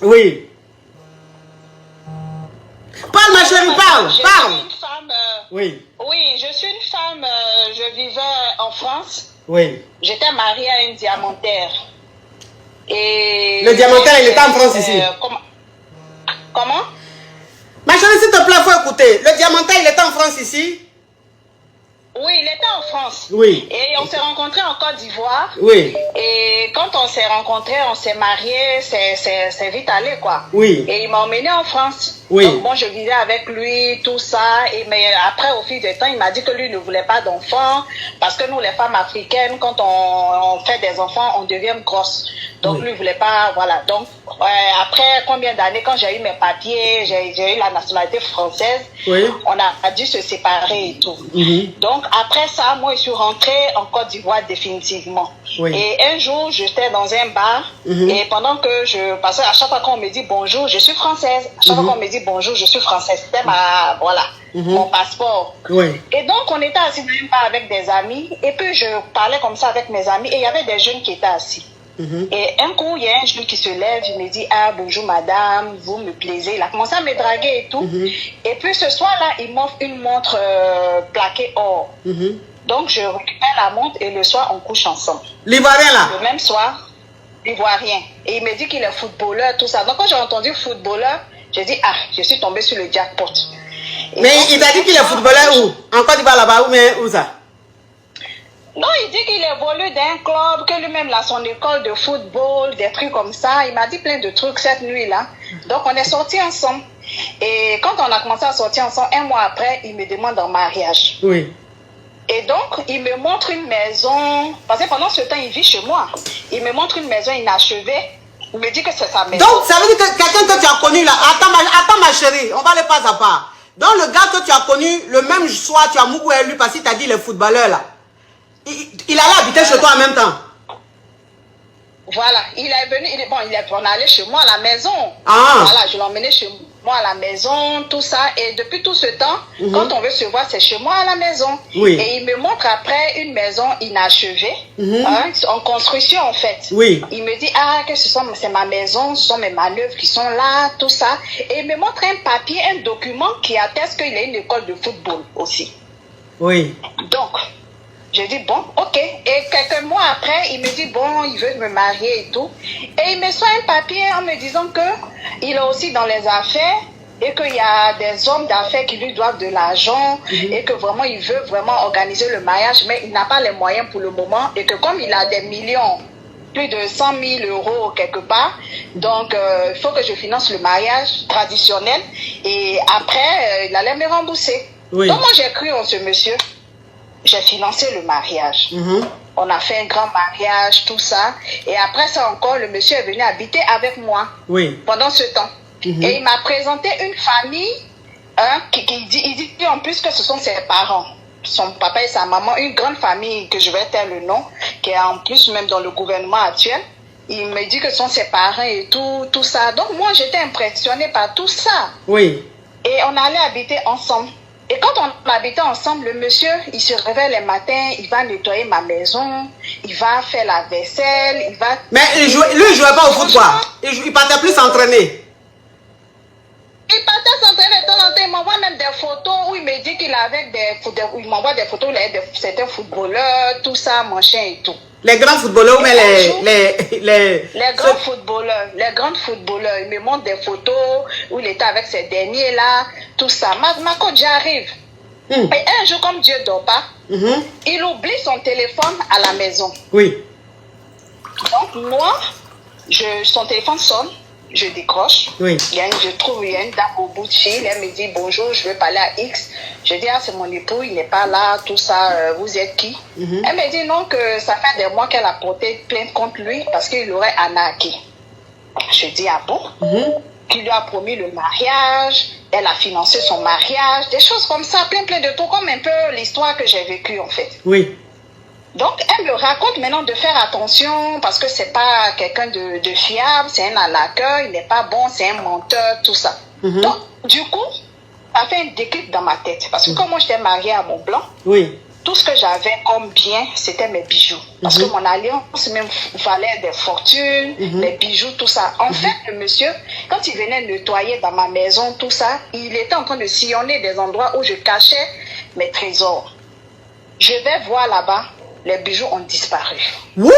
Oui. Parle, ma chérie, parle. Je Parle. suis une femme. Oui. Oui, je suis une femme. Je vivais en France. Oui. J'étais mariée à une diamantaire. Et Le diamantaire, il était en France ici. Comment? Ma chérie, s'il te plaît, faut écouter. Le diamantaire, il était en France ici. Oui, il était en France. Oui. Et on s'est rencontrés en Côte d'Ivoire. Oui. Et quand on s'est rencontrés, on s'est mariés, c'est vite allé, quoi. Oui. Et il m'a emmené en France. Oui. Donc, moi, je vivais avec lui, tout ça. Mais après, au fil du temps, il m'a dit que lui ne voulait pas d'enfants. Parce que nous, les femmes africaines, quand on fait des enfants, on devient grosse. Donc, lui ne voulait pas, voilà. Donc, après combien d'années, quand j'ai eu mes papiers, j'ai eu la nationalité française, on a dû se séparer et tout. Donc, après ça, moi, je suis rentrée en Côte d'Ivoire définitivement. Et un jour, j'étais dans un bar et pendant que parce qu'à chaque fois qu'on me dit bonjour, je suis française. À chaque fois qu'on me dit bonjour, je suis française. C'était mon passeport. Et donc, on était assis dans un bar avec des amis et puis je parlais comme ça avec mes amis et il y avait des jeunes qui étaient assis. Et un coup, il y a un jeune qui se lève, il me dit « Ah, bonjour madame, vous me plaisez ». Il a commencé à me draguer et tout. Et puis ce soir-là, il m'offre une montre plaquée or. Donc, je récupère la montre et le soir, on couche ensemble. L'Ivoirien là? Le même soir, l'Ivoirien. Et il me dit qu'il est footballeur, tout ça. Donc, quand j'ai entendu footballeur, j'ai dit « Ah, je suis tombée sur le jackpot ». Mais donc, il t'a dit qu'il est footballeur où? En Côte d'Ivoire là-bas ou où ça? Non, il dit qu'il évolue d'un club, que lui-même a son école de football, des trucs comme ça. Il m'a dit plein de trucs cette nuit-là. Donc, on est sortis ensemble. Et quand on a commencé à sortir ensemble, un mois après, il me demande en mariage. Oui. Et donc, il me montre une maison. Parce que pendant ce temps, il vit chez moi. Il me montre une maison inachevée. Il me dit que c'est sa maison. Donc, ça veut dire que quelqu'un que tu as connu là, attends ma chérie, on va aller pas à pas. Donc, le gars que tu as connu, le même soir, tu as mouru lui parce qu'il t'a dit les footballeurs là. Il allait habiter chez toi en même temps. Voilà, il est venu, on est allé chez moi à la maison. Voilà, je l'ai emmené chez moi à la maison, tout ça. Et depuis tout ce temps, quand on veut se voir, c'est chez moi à la maison. Et il me montre après une maison inachevée, en construction en fait. Il me dit, ah, que c'est ma maison, ce sont mes manœuvres qui sont là, tout ça. Et il me montre un papier, un document qui atteste qu'il a une école de football aussi. Donc, j'ai dit, bon, ok. Et quelques mois après, il me dit, bon, il veut me marier et tout. Et il me sort un papier en me disant qu'il est aussi dans les affaires et qu'il y a des hommes d'affaires qui lui doivent de l'argent et que vraiment, il veut vraiment organiser le mariage, mais il n'a pas les moyens pour le moment et que comme il a des millions, plus de 100 000 euros quelque part, donc il faut que je finance le mariage traditionnel et après, il allait me rembourser. Donc moi, j'ai cru en ce monsieur. J'ai financé le mariage. On a fait un grand mariage, tout ça. Et après ça encore, le monsieur est venu habiter avec moi pendant ce temps. Et il m'a présenté une famille il dit en plus que ce sont ses parents. Son papa et sa maman, une grande famille que je vais taire le nom, qui est en plus même dans le gouvernement actuel. Il me dit que ce sont ses parents et tout ça. Donc moi, j'étais impressionnée par tout ça. Et on allait habiter ensemble. Et quand on habitait ensemble, le monsieur, il se réveille les matins, il va nettoyer ma maison, il va faire la vaisselle, il va... Mais lui, il jouait pas au foot, quoi. Il partait plus s'entraîner. Il partait s'entraîner de temps en temps, il m'envoie même des photos où il me dit qu'il avait il m'envoie des photos où il avait certains footballeurs, tout ça, machin et tout. Les grands footballeurs, mais les grands footballeurs, les grands footballeurs, il me montre des photos où il était avec ces derniers là, tout ça. Ma coach, j'arrive. Et un jour, comme Dieu dort pas, il oublie son téléphone à la maison. Donc moi, son téléphone sonne, je décroche. Je trouve il y a une dame au bout de fil, elle me dit bonjour, je veux parler à X. Je dis ah c'est mon époux, il n'est pas là, tout ça, vous êtes qui? Elle me dit non, que ça fait des mois qu'elle a porté plainte contre lui parce qu'il l'aurait arnaqué. Je dis ah bon? Qu'il lui a promis le mariage, elle a financé son mariage, des choses comme ça, plein de trucs, comme un peu l'histoire que j'ai vécue en fait. Donc, elle me raconte maintenant de faire attention parce que c'est pas quelqu'un de fiable, c'est un arnaqueur, il n'est pas bon, c'est un menteur, tout ça. Donc, du coup, ça fait un déclic dans ma tête. Parce que comme moi, j'étais mariée à mon blanc, tout ce que j'avais comme bien, c'était mes bijoux. Parce que mon alliance même valait des fortunes, les bijoux, tout ça. En fait, le monsieur, quand il venait nettoyer dans ma maison, tout ça, il était en train de sillonner des endroits où je cachais mes trésors. Je vais voir là-bas, les bijoux ont disparu. Wouh!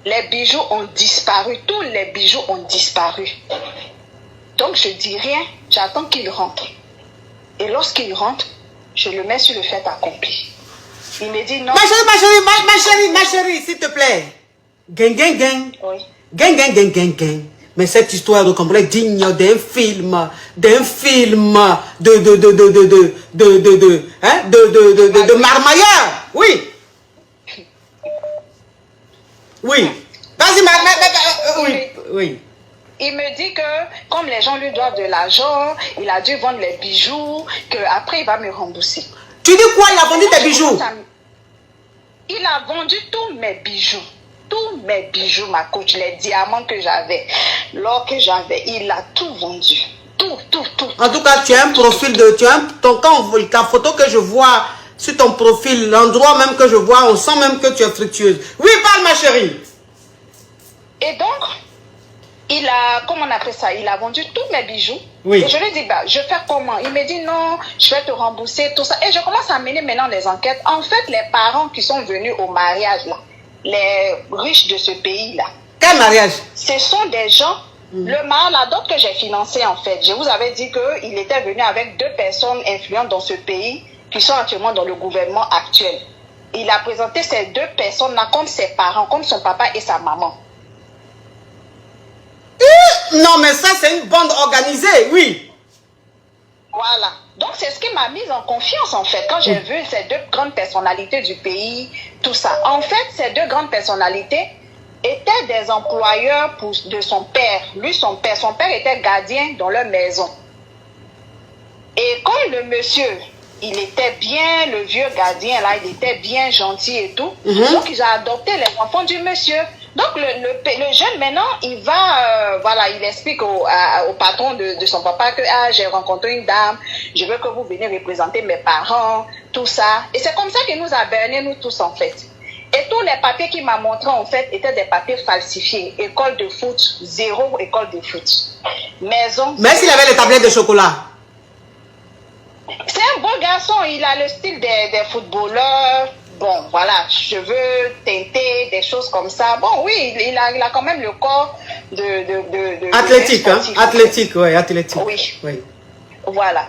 Les bijoux ont disparu, tous les bijoux ont disparu. Donc je dis rien, j'attends qu'il rentre. Et lorsqu'il rentre, je le mets sur le fait accompli. Il me dit non. Ma chérie, s'il te plaît. Gang, gang, gang. Oui. Gang, gang, gang, gang, gang. Mais cette histoire de complet digne d'un film de marmailleur. Oui. Oui. Vas-y, oui. Il me dit que comme les gens lui doivent de l'argent, il a dû vendre les bijoux, qu'après il va me rembourser. Tu dis quoi? Il a vendu tes bijoux? Il a vendu tous mes bijoux. Tous mes bijoux, ma coach, les diamants que j'avais, l'or que j'avais, il a tout vendu. Tout. En tout cas, tu as un profil de... ta photo que je vois sur ton profil, l'endroit même que je vois, on sent même que tu es fructueuse. Oui, parle ma chérie. Et donc, il a, comment on appelle ça, il a vendu tous mes bijoux. Oui. Et je lui dis, bah, je fais comment? Il me dit, non, je vais te rembourser, tout ça. Et je commence à mener maintenant les enquêtes. En fait, les parents qui sont venus au mariage, là, les riches de ce pays-là. Quel mariage? Ce sont des gens, le mariage, la dot que j'ai financé, en fait. Je vous avais dit qu'il était venu avec 2 personnes influentes dans ce pays qui sont actuellement dans le gouvernement actuel. Il a présenté ces 2 personnes-là comme ses parents, comme son papa et sa maman. Non, mais ça, c'est une bande organisée, oui. Voilà. Donc, c'est ce qui m'a mise en confiance, en fait, quand j'ai vu ces 2 grandes personnalités du pays, tout ça. En fait, ces 2 grandes personnalités étaient des employeurs de son père. Lui, son père était gardien dans leur maison. Et comme le monsieur, il était bien, le vieux gardien, là, il était bien gentil et tout, donc il a adopté les enfants du monsieur. Donc, le jeune, maintenant, il va, voilà, il explique au patron de son papa que, j'ai rencontré une dame, je veux que vous veniez représenter mes parents, tout ça. Et c'est comme ça qu'il nous a berné, nous tous, en fait. Et tous les papiers qu'il m'a montrés, en fait, étaient des papiers falsifiés. École de foot, 0 école de foot. Maison. Mais s'il avait les tablettes de chocolat. C'est un beau garçon, il a le style des footballeurs. Bon, voilà, cheveux teintés, des choses comme ça. Bon, oui, il a quand même le corps de athlétique, hein? Athlétique, oui, athlétique. Oui. Voilà.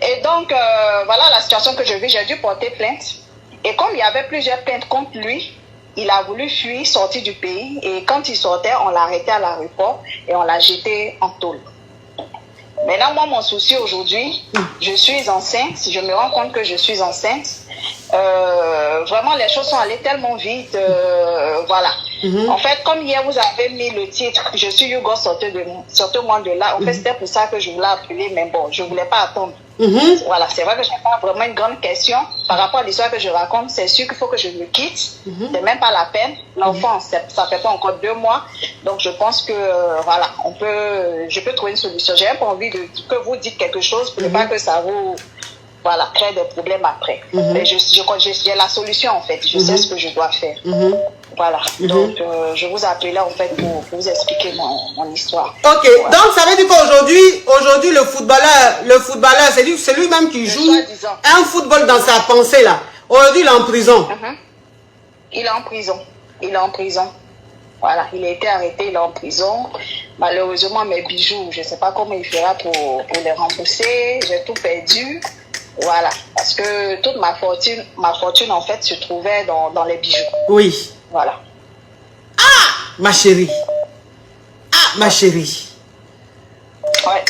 Et donc, voilà la situation que je vis. J'ai dû porter plainte. Et comme il y avait plusieurs plaintes contre lui, il a voulu fuir, sortir du pays. Et quand il sortait, on l'a arrêté à l'aéroport et on l'a jeté en tôle. Maintenant, moi, mon souci aujourd'hui, je suis enceinte. Je me rends compte que je suis enceinte. Vraiment, les choses sont allées tellement vite. Voilà. En fait, comme hier, vous avez mis le titre, je suis Hugo, sortez-moi de là. En fait, c'était pour ça que je voulais appeler, mais bon, je ne voulais pas attendre. Voilà, c'est vrai que je n'ai pas vraiment une grande question par rapport à l'histoire que je raconte. C'est sûr qu'il faut que je me quitte. C'est même pas la peine. L'enfant, ça fait pas encore 2 mois. Donc, je pense que, voilà, je peux trouver une solution. J'ai pas envie que vous dites quelque chose pour ne pas que ça vous, voilà, crée des problèmes après. Mais j'ai la solution, en fait. Je sais ce que je dois faire. Voilà. Donc, je vous appelais en fait pour vous expliquer mon histoire. Ok. Voilà. Donc, ça veut dire qu'aujourd'hui, le footballeur, c'est lui-même qui joue un football dans sa pensée, là. Aujourd'hui, il est en prison. Il est en prison. Voilà. Il a été arrêté, il est en prison. Malheureusement, mes bijoux, je ne sais pas comment il fera pour les rembourser. J'ai tout perdu. Voilà. Parce que toute ma fortune, en fait, se trouvait dans les bijoux. Oui. Voilà. Ah, ma chérie. Ah, ma chérie. Ouais.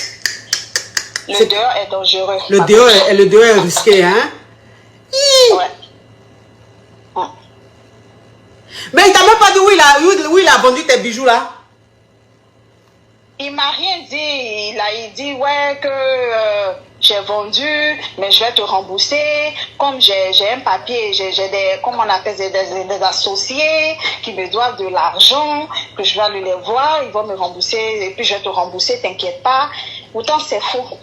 Le dehors est dangereux. Le dehors est risqué, hein? Ouais. Mais il t'a même pas dit où il a vendu tes bijoux, là? Il m'a rien dit. Il a dit, ouais, que j'ai vendu, mais je vais te rembourser. Comme j'ai un papier, j'ai des, comment on appelle, des associés qui me doivent de l'argent, que je vais aller les voir, ils vont me rembourser, et puis je vais te rembourser, t'inquiète pas. Pourtant, c'est faux.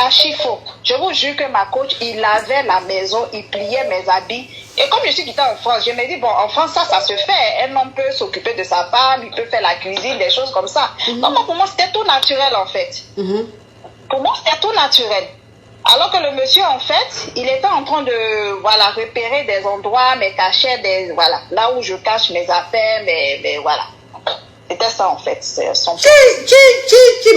archi faux. Je vous jure que ma coach, il lavait la maison, il pliait mes habits. Et comme je suis quittée en France, je me dis, bon, en France, ça se fait. Un homme peut s'occuper de sa femme, il peut faire la cuisine, des choses comme ça. Donc, pour moi, c'était tout naturel, en fait. Pour moi, c'était tout naturel. Alors que le monsieur, en fait, il était en train de, voilà, repérer des endroits, mes cachets, voilà, là où je cache mes affaires, mais voilà. C'était ça, en fait.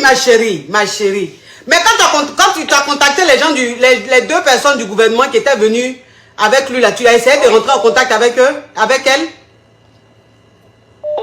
Ma chérie, ma chérie. Mais quand tu as contacté les gens, les deux personnes du gouvernement qui étaient venues avec lui, là, tu as essayé de rentrer en contact avec eux, avec elle?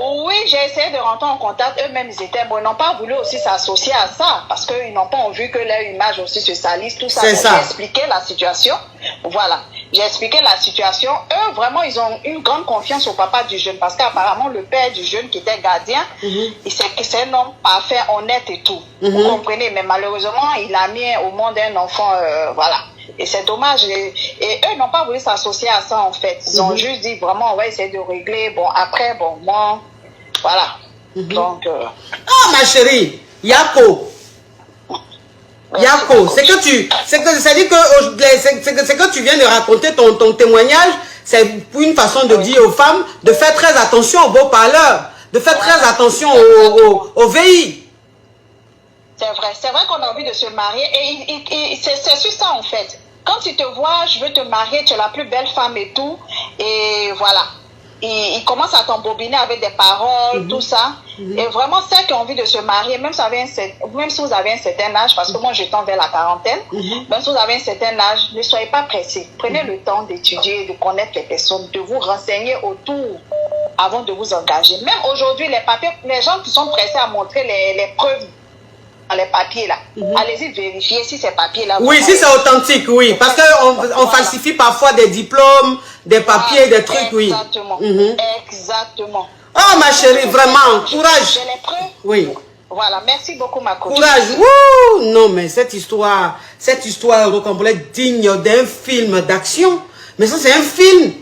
Oui, j'ai essayé de rentrer en contact. Eux-mêmes, ils n'ont pas voulu aussi s'associer à ça parce qu'ils n'ont pas vu que leur image aussi se salisse, tout ça. C'est ça. J'ai expliqué la situation. Voilà. J'ai expliqué la situation. Eux, vraiment, ils ont une grande confiance au papa du jeune parce qu'apparemment, le père du jeune qui était gardien, c'est un homme parfait, honnête et tout. Vous comprenez? Mais malheureusement, il a mis au monde un enfant, voilà. Et c'est dommage. Et eux n'ont pas voulu s'associer à ça, en fait. Ils ont juste dit, vraiment, on va essayer de régler. Bon, après, bon, moi, voilà. Donc... Ah, ma chérie, Yako. Yako, c'est que tu viens de raconter ton témoignage, c'est pour une façon de dire aux femmes de faire très attention aux beaux parleurs, de faire très attention aux VI. C'est vrai qu'on a envie de se marier et c'est sur ça en fait. Quand tu te vois, je veux te marier, tu es la plus belle femme et tout, et voilà. Il commence à t'embobiner avec des paroles, tout ça. Et vraiment, ceux qui ont envie de se marier, même si vous avez un certain âge, parce que moi je tends vers la quarantaine, même si vous avez un certain âge, ne soyez pas pressés. Prenez le temps d'étudier, de connaître les personnes, de vous renseigner autour avant de vous engager. Même aujourd'hui, les papiers, les gens qui sont pressés à montrer les preuves dans les papiers là, allez-y vérifier si ces papiers là. Oui, si c'est authentique, oui, parce qu'on falsifie parfois des diplômes, des papiers, des trucs, oui. Exactement. Exactement. Oh ma chérie, vraiment, courage. J'ai les preuves. Oui. Voilà, merci beaucoup ma coach. Courage. Wouh! Non, mais cette histoire rocambolesque digne d'un film d'action. Mais ça, c'est un film.